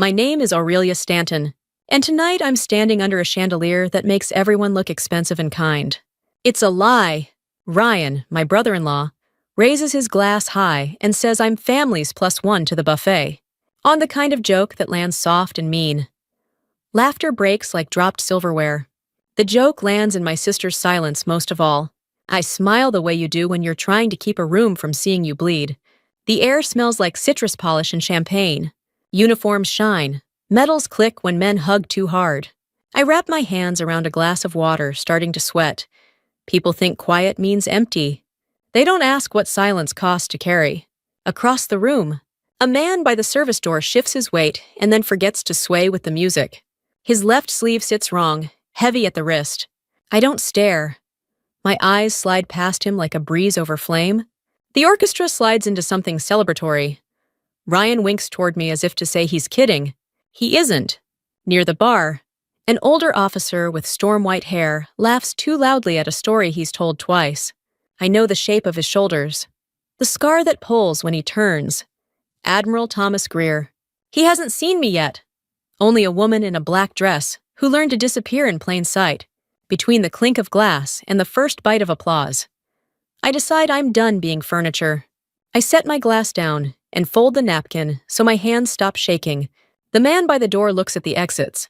My name is Aurelia Stanton, and tonight I'm standing under a chandelier that makes everyone look expensive and kind. It's a lie. Ryan, my brother-in-law, raises his glass high and says I'm family's +1 to the buffet, on the kind of joke that lands soft and mean. Laughter breaks like dropped silverware. The joke lands in my sister's silence most of all. I smile the way you do when you're trying to keep a room from seeing you bleed. The air smells like citrus polish and champagne. Uniforms shine. Metals click when men hug too hard. I wrap my hands around a glass of water, starting to sweat. People think quiet means empty. They don't ask what silence costs to carry. Across the room, a man by the service door shifts his weight and then forgets to sway with the music. His left sleeve sits wrong, heavy at the wrist. I don't stare. My eyes slide past him like a breeze over flame. The orchestra slides into something celebratory. Ryan winks toward me as if to say he's kidding. He isn't. Near the bar, an older officer with storm-white hair laughs too loudly at a story he's told twice. I know the shape of his shoulders. The scar that pulls when he turns. Admiral Thomas Greer. He hasn't seen me yet. Only a woman in a black dress who learned to disappear in plain sight, between the clink of glass and the first bite of applause. I decide I'm done being furniture. I set my glass down and fold the napkin so my hands stop shaking. The man by the door looks at the exits.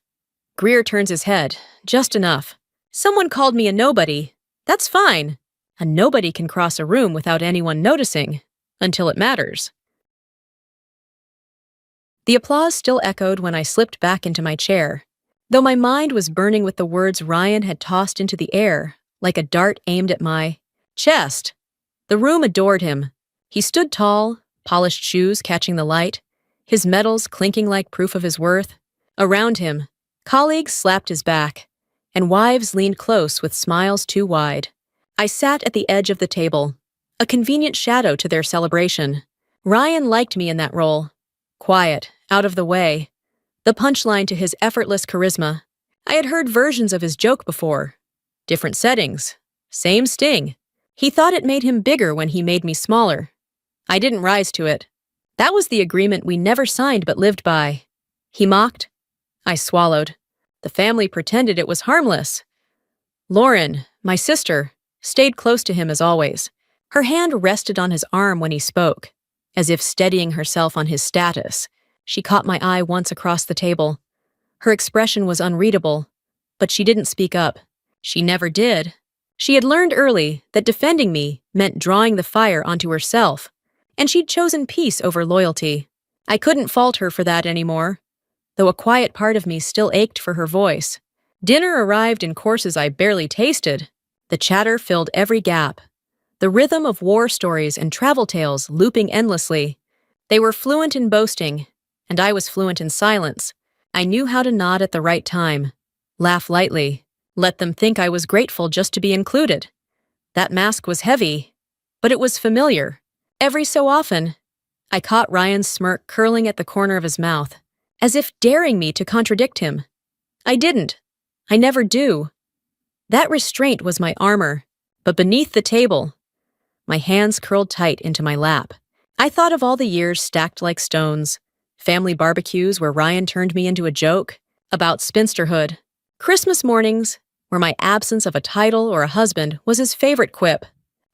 Greer turns his head, just enough. Someone called me a nobody. That's fine. A nobody can cross a room without anyone noticing, until it matters. The applause still echoed when I slipped back into my chair, though my mind was burning with the words Ryan had tossed into the air, like a dart aimed at my chest. The room adored him. He stood tall, polished shoes catching the light, his medals clinking like proof of his worth. Around him, colleagues slapped his back, and wives leaned close with smiles too wide. I sat at the edge of the table, a convenient shadow to their celebration. Ryan liked me in that role. Quiet, out of the way. The punchline to his effortless charisma. I had heard versions of his joke before. Different settings. Same sting. He thought it made him bigger when he made me smaller. I didn't rise to it. That was the agreement we never signed but lived by. He mocked. I swallowed. The family pretended it was harmless. Lauren, my sister, stayed close to him as always. Her hand rested on his arm when he spoke, as if steadying herself on his status. She caught my eye once across the table. Her expression was unreadable, but she didn't speak up. She never did. She had learned early that defending me meant drawing the fire onto herself, and she'd chosen peace over loyalty. I couldn't fault her for that anymore, though a quiet part of me still ached for her voice. Dinner arrived in courses I barely tasted. The chatter filled every gap. The rhythm of war stories and travel tales looping endlessly. They were fluent in boasting, and I was fluent in silence. I knew how to nod at the right time, laugh lightly, let them think I was grateful just to be included. That mask was heavy, but it was familiar. Every so often, I caught Ryan's smirk curling at the corner of his mouth, as if daring me to contradict him. I didn't. I never do. That restraint was my armor, but beneath the table, my hands curled tight into my lap. I thought of all the years stacked like stones, family barbecues where Ryan turned me into a joke, about spinsterhood, Christmas mornings where my absence of a title or a husband was his favorite quip.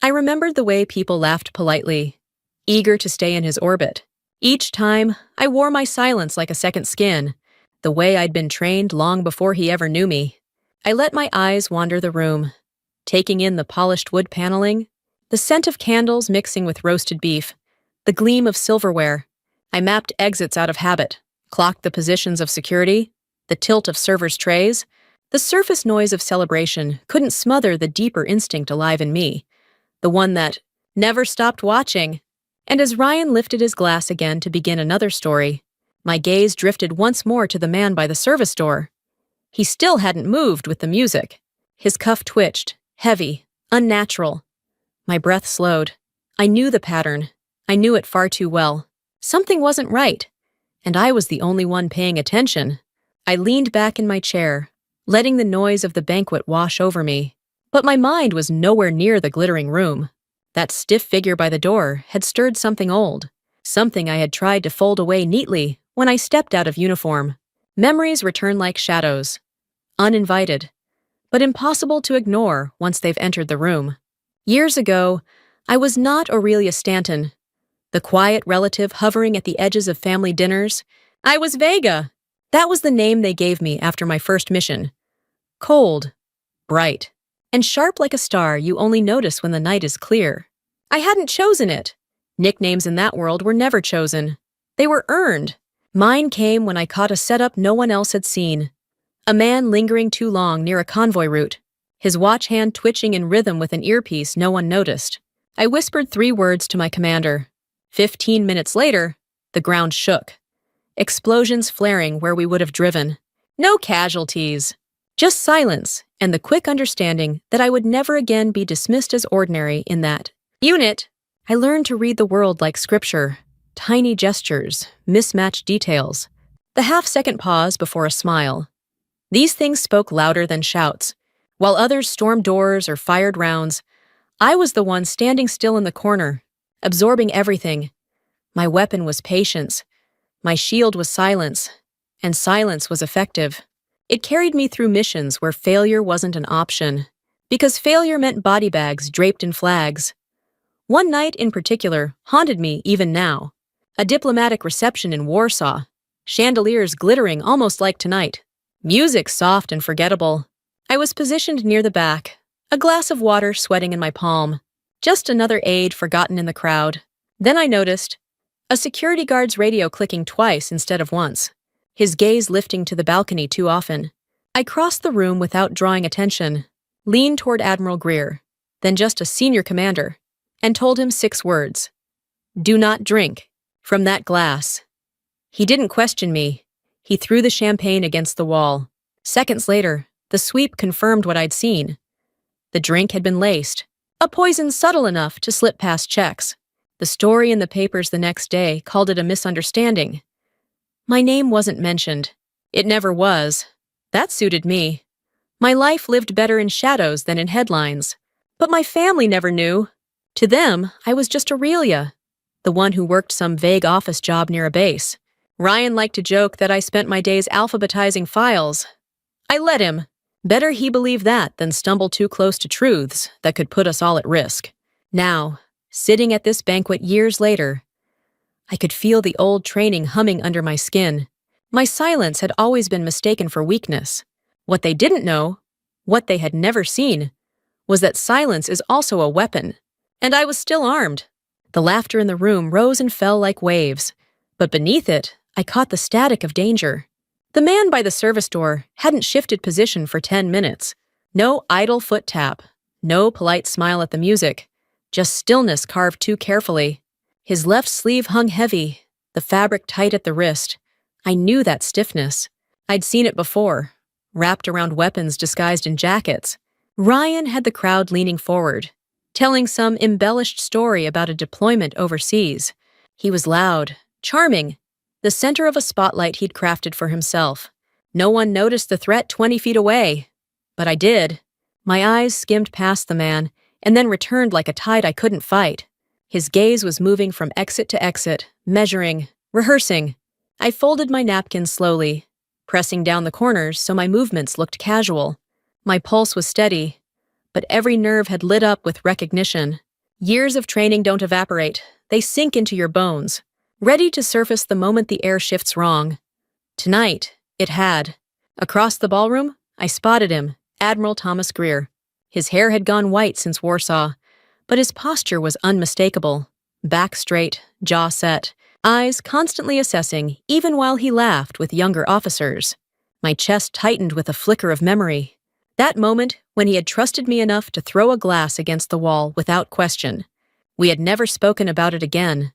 I remembered the way people laughed politely, eager to stay in his orbit. Each time, I wore my silence like a second skin, the way I'd been trained long before he ever knew me. I let my eyes wander the room, taking in the polished wood paneling, the scent of candles mixing with roasted beef, the gleam of silverware. I mapped exits out of habit, clocked the positions of security, the tilt of servers' trays. The surface noise of celebration couldn't smother the deeper instinct alive in me, the one that never stopped watching. And as Ryan lifted his glass again to begin another story, my gaze drifted once more to the man by the service door. He still hadn't moved with the music. His cuff twitched, heavy, unnatural. My breath slowed. I knew the pattern. I knew it far too well. Something wasn't right, and I was the only one paying attention. I leaned back in my chair, letting the noise of the banquet wash over me. But my mind was nowhere near the glittering room. That stiff figure by the door had stirred something old, something I had tried to fold away neatly When I stepped out of uniform, memories return like shadows, uninvited, but impossible to ignore once they've entered the room. Years ago, I was not Aurelia Stanton, the quiet relative hovering at the edges of family dinners. I was Vega. That was the name they gave me after my first mission. Cold, bright, and sharp like a star you only notice when the night is clear. I hadn't chosen it. Nicknames in that world were never chosen. They were earned. Mine came when I caught a setup no one else had seen. A man lingering too long near a convoy route, his watch hand twitching in rhythm with an earpiece no one noticed. I whispered 3 words to my commander. 15 minutes later, the ground shook. Explosions flaring where we would have driven. No casualties. Just silence and the quick understanding that I would never again be dismissed as ordinary in that unit. I learned to read the world like scripture. Tiny gestures, mismatched details, the half-second pause before a smile. These things spoke louder than shouts. While others stormed doors or fired rounds, I was the one standing still in the corner, absorbing everything. My weapon was patience. My shield was silence. And silence was effective. It carried me through missions where failure wasn't an option, because failure meant body bags draped in flags. One night in particular haunted me even now. A diplomatic reception in Warsaw, chandeliers glittering almost like tonight, music soft and forgettable. I was positioned near the back, a glass of water sweating in my palm, just another aide forgotten in the crowd. Then I noticed a security guard's radio clicking twice instead of once, his gaze lifting to the balcony too often. I crossed the room without drawing attention, leaned toward Admiral Greer, then just a senior commander, and told him 6 words. Do not drink. From that glass. He didn't question me. He threw the champagne against the wall. Seconds later, the sweep confirmed what I'd seen. The drink had been laced, a poison subtle enough to slip past checks. The story in the papers the next day called it a misunderstanding. My name wasn't mentioned. It never was. That suited me. My life lived better in shadows than in headlines. But my family never knew. To them, I was just Aurelia, the one who worked some vague office job near a base. Ryan liked to joke that I spent my days alphabetizing files. I let him. Better he believe that than stumble too close to truths that could put us all at risk. Now, sitting at this banquet years later, I could feel the old training humming under my skin. My silence had always been mistaken for weakness. What they didn't know, what they had never seen, was that silence is also a weapon. And I was still armed. The laughter in the room rose and fell like waves, but beneath it, I caught the static of danger. The man by the service door hadn't shifted position for 10 minutes. No idle foot tap, no polite smile at the music, just stillness carved too carefully. His left sleeve hung heavy, the fabric tight at the wrist. I knew that stiffness. I'd seen it before, wrapped around weapons disguised in jackets. Ryan had the crowd leaning forward, telling some embellished story about a deployment overseas. He was loud, charming, the center of a spotlight he'd crafted for himself. No one noticed the threat 20 feet away. But I did. My eyes skimmed past the man, and then returned like a tide I couldn't fight. His gaze was moving from exit to exit, measuring, rehearsing. I folded my napkin slowly, pressing down the corners so my movements looked casual. My pulse was steady, but every nerve had lit up with recognition. Years of training don't evaporate. They sink into your bones, ready to surface the moment the air shifts wrong. Tonight, it had. Across the ballroom, I spotted him, Admiral Thomas Greer. His hair had gone white since Warsaw, but his posture was unmistakable. Back straight, jaw set, eyes constantly assessing, even while he laughed with younger officers. My chest tightened with a flicker of memory. That moment when he had trusted me enough to throw a glass against the wall without question. We had never spoken about it again.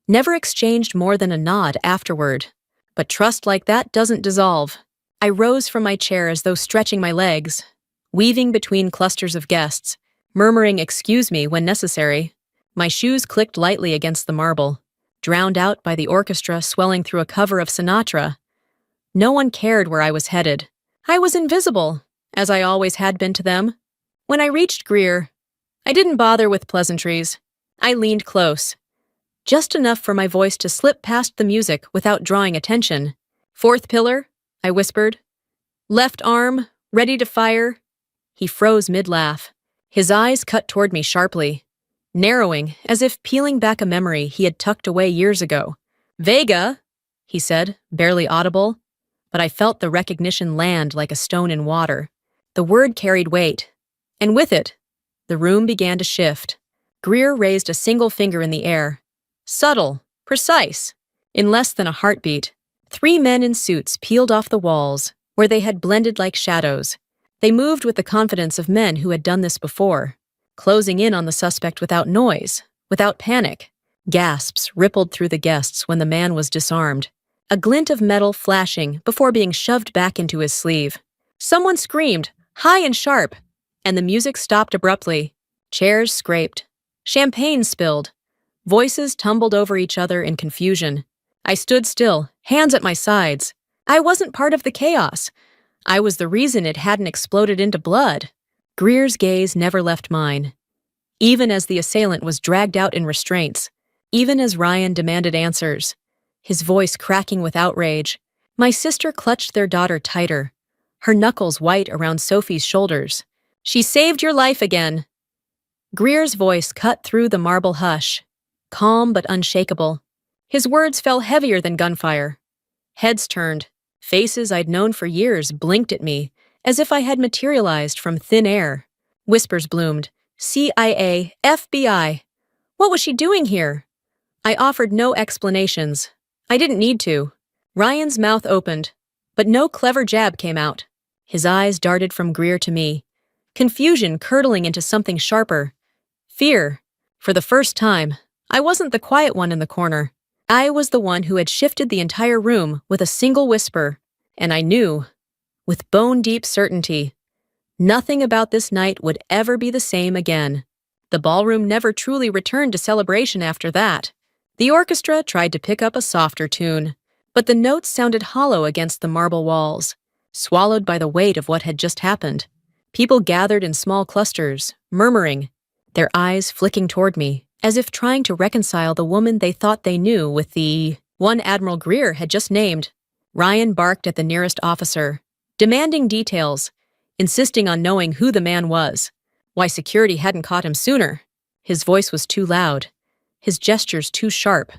Never exchanged more than a nod afterward. But trust like that doesn't dissolve. I rose from my chair as though stretching my legs, weaving between clusters of guests, murmuring "excuse me" when necessary. My shoes clicked lightly against the marble, drowned out by the orchestra swelling through a cover of Sinatra. No one cared where I was headed. I was invisible, as I always had been to them. When I reached Greer, I didn't bother with pleasantries. I leaned close. just enough for my voice to slip past the music without drawing attention. "Fourth pillar," I whispered. "Left arm, ready to fire." He froze mid-laugh. His eyes cut toward me sharply, narrowing as if peeling back a memory he had tucked away years ago. "Vega," he said, barely audible, but I felt the recognition land like a stone in water. The word carried weight, and with it, the room began to shift. Greer raised a single finger in the air. Subtle, precise. In less than a heartbeat, 3 men in suits peeled off the walls, where they had blended like shadows. They moved with the confidence of men who had done this before, closing in on the suspect without noise, without panic. Gasps rippled through the guests when the man was disarmed, a glint of metal flashing before being shoved back into his sleeve. Someone screamed, high and sharp, and the music stopped abruptly. Chairs scraped. Champagne spilled. Voices tumbled over each other in confusion. I stood still, hands at my sides. I wasn't part of the chaos. I was the reason it hadn't exploded into blood. Greer's gaze never left mine. Even as the assailant was dragged out in restraints, even as Ryan demanded answers, his voice cracking with outrage, my sister clutched their daughter tighter, her knuckles white around Sophie's shoulders. "She saved your life again." Greer's voice cut through the marble hush, calm but unshakable. His words fell heavier than gunfire. Heads turned. Faces I'd known for years blinked at me, as if I had materialized from thin air. Whispers bloomed. CIA, FBI. What was she doing here? I offered no explanations. I didn't need to. Ryan's mouth opened, but no clever jab came out. His eyes darted from Greer to me, confusion curdling into something sharper. Fear. For the first time, I wasn't the quiet one in the corner. I was the one who had shifted the entire room with a single whisper, and I knew, with bone-deep certainty, nothing about this night would ever be the same again. The ballroom never truly returned to celebration after that. The orchestra tried to pick up a softer tune, but the notes sounded hollow against the marble walls, swallowed by the weight of what had just happened. People gathered in small clusters, murmuring, their eyes flicking toward me, as if trying to reconcile the woman they thought they knew with the one Admiral Greer had just named. Ryan barked at the nearest officer, demanding details, insisting on knowing who the man was, why security hadn't caught him sooner. His voice was too loud, his gestures too sharp,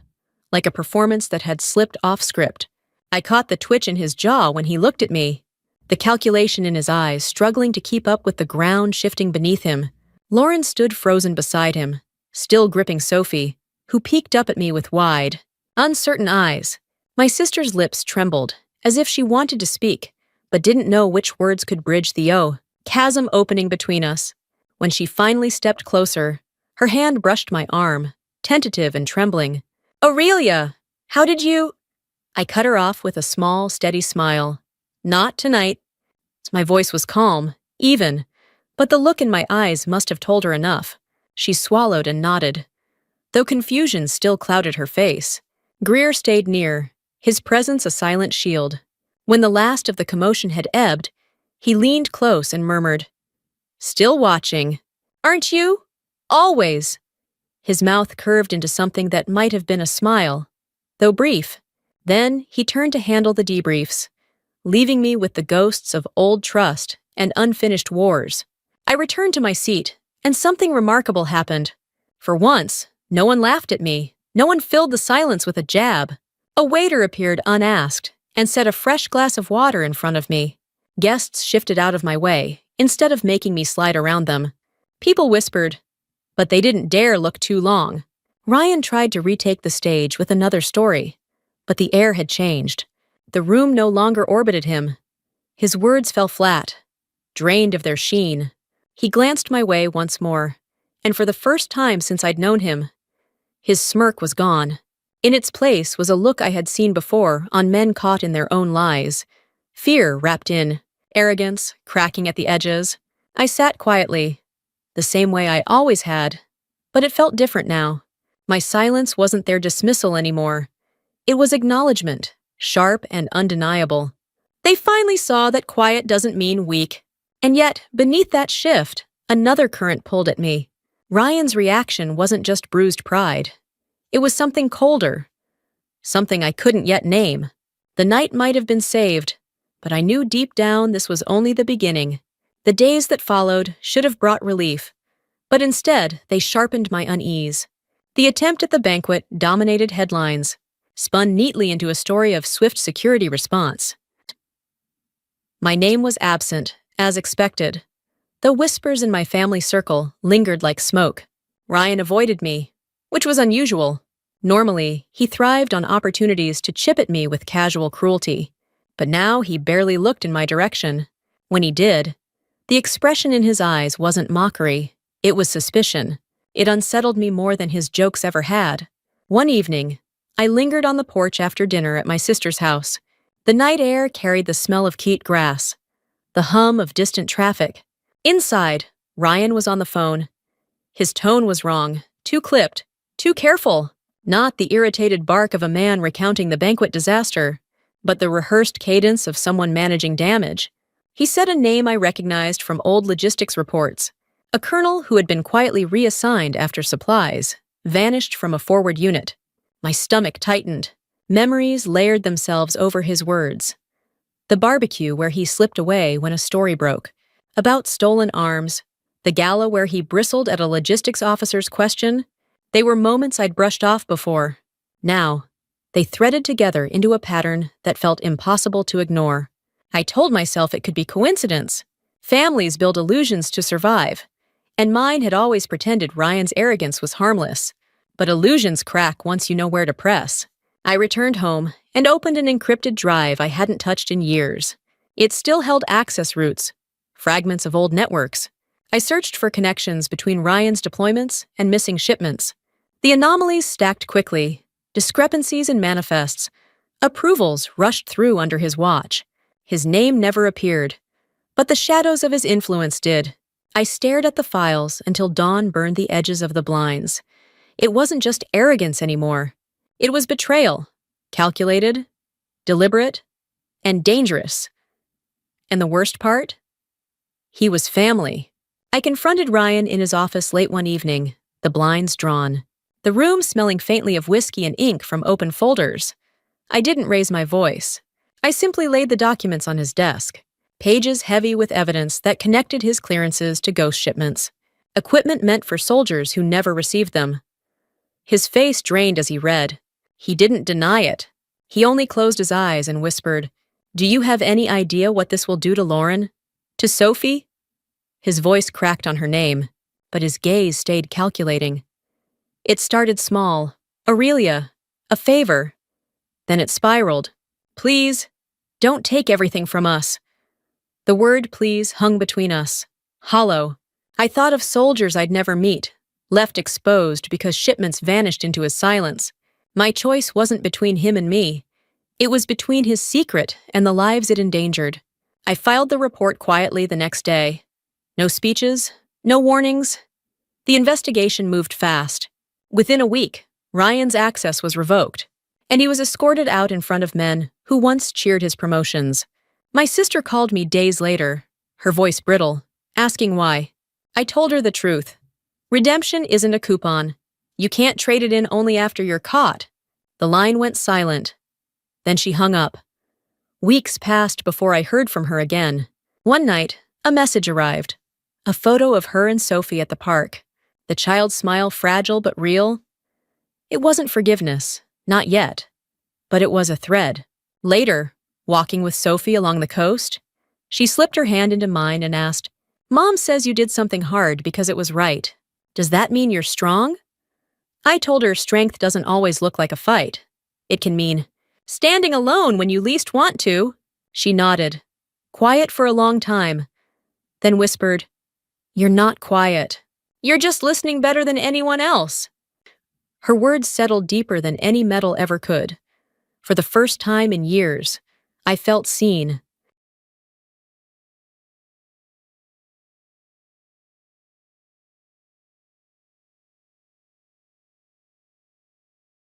like a performance that had slipped off script. I caught the twitch in his jaw when he looked at me, the calculation in his eyes struggling to keep up with the ground shifting beneath him. Lauren stood frozen beside him, still gripping Sophie, who peeked up at me with wide, uncertain eyes. My sister's lips trembled, as if she wanted to speak, but didn't know which words could bridge the chasm opening between us. When she finally stepped closer, her hand brushed my arm, tentative and trembling. "Aurelia, how did you—" I cut her off with a small, steady smile. "Not tonight." My voice was calm, even, but the look in my eyes must have told her enough. She swallowed and nodded, though confusion still clouded her face. Greer stayed near, his presence a silent shield. When the last of the commotion had ebbed, he leaned close and murmured, "Still watching. Aren't you? Always." His mouth curved into something that might have been a smile, though brief. Then he turned to handle the debriefs, leaving me with the ghosts of old trust and unfinished wars. I returned to my seat, and something remarkable happened. For once, no one laughed at me. No one filled the silence with a jab. A waiter appeared unasked and set a fresh glass of water in front of me. Guests shifted out of my way, instead of making me slide around them. People whispered, but they didn't dare look too long. Ryan tried to retake the stage with another story, but the air had changed. The room no longer orbited him. His words fell flat, drained of their sheen. He glanced my way once more, and for the first time since I'd known him, his smirk was gone. In its place was a look I had seen before on men caught in their own lies. Fear wrapped in, arrogance cracking at the edges. I sat quietly, the same way I always had, but it felt different now. My silence wasn't their dismissal anymore. It was acknowledgement, sharp and undeniable. They finally saw that quiet doesn't mean weak. And yet, beneath that shift, another current pulled at me. Ryan's reaction wasn't just bruised pride. It was something colder, something I couldn't yet name. The night might have been saved, but I knew deep down this was only the beginning. The days that followed should have brought relief, but instead they sharpened my unease. The attempt at the banquet dominated headlines, spun neatly into a story of swift security response. My name was absent, as expected. The whispers in my family circle lingered like smoke. Ryan avoided me, which was unusual. Normally, he thrived on opportunities to chip at me with casual cruelty, but now he barely looked in my direction. When he did, the expression in his eyes wasn't mockery, it was suspicion. It unsettled me more than his jokes ever had. One evening, I lingered on the porch after dinner at my sister's house. The night air carried the smell of keat grass, the hum of distant traffic. Inside, Ryan was on the phone. His tone was wrong, too clipped, too careful. Not the irritated bark of a man recounting the banquet disaster, but the rehearsed cadence of someone managing damage. He said a name I recognized from old logistics reports. A colonel who had been quietly reassigned after supplies vanished from a forward unit. My stomach tightened. Memories layered themselves over his words. The barbecue where he slipped away when a story broke, about stolen arms, the gala where he bristled at a logistics officer's question. They were moments I'd brushed off before. Now, they threaded together into a pattern that felt impossible to ignore. I told myself it could be coincidence. Families build illusions to survive, and mine had always pretended Ryan's arrogance was harmless. But illusions crack once you know where to press. I returned home and opened an encrypted drive I hadn't touched in years. It still held access routes, fragments of old networks. I searched for connections between Ryan's deployments and missing shipments. The anomalies stacked quickly, discrepancies in manifests. Approvals rushed through under his watch. His name never appeared, but the shadows of his influence did. I stared at the files until dawn burned the edges of the blinds. It wasn't just arrogance anymore. It was betrayal, calculated, deliberate, and dangerous. And the worst part? He was family. I confronted Ryan in his office late one evening, the blinds drawn, the room smelling faintly of whiskey and ink from open folders. I didn't raise my voice. I simply laid the documents on his desk, pages heavy with evidence that connected his clearances to ghost shipments, equipment meant for soldiers who never received them. His face drained as he read. He didn't deny it. He only closed his eyes and whispered, "Do you have any idea what this will do to Lauren? To Sophie?" His voice cracked on her name, but his gaze stayed calculating. It started small. Aurelia, a favor. Then it spiraled. "Please, don't take everything from us." The word please hung between us, hollow. I thought of soldiers I'd never meet, left exposed because shipments vanished into his silence. My choice wasn't between him and me. It was between his secret and the lives it endangered. I filed the report quietly the next day. No speeches, no warnings. The investigation moved fast. Within a week, Ryan's access was revoked, and he was escorted out in front of men who once cheered his promotions. My sister called me days later, her voice brittle, asking why. I told her the truth. Redemption isn't a coupon. You can't trade it in only after you're caught. The line went silent. Then she hung up. Weeks passed before I heard from her again. One night, a message arrived. A photo of her and Sophie at the park. The child's smile fragile but real. It wasn't forgiveness, not yet. But it was a thread. Later, walking with Sophie along the coast, she slipped her hand into mine and asked, "Mom says you did something hard because it was right. Does that mean you're strong?" I told her strength doesn't always look like a fight. It can mean standing alone when you least want to. She nodded, quiet for a long time, then whispered, "You're not quiet. You're just listening better than anyone else." Her words settled deeper than any metal ever could. For the first time in years, I felt seen,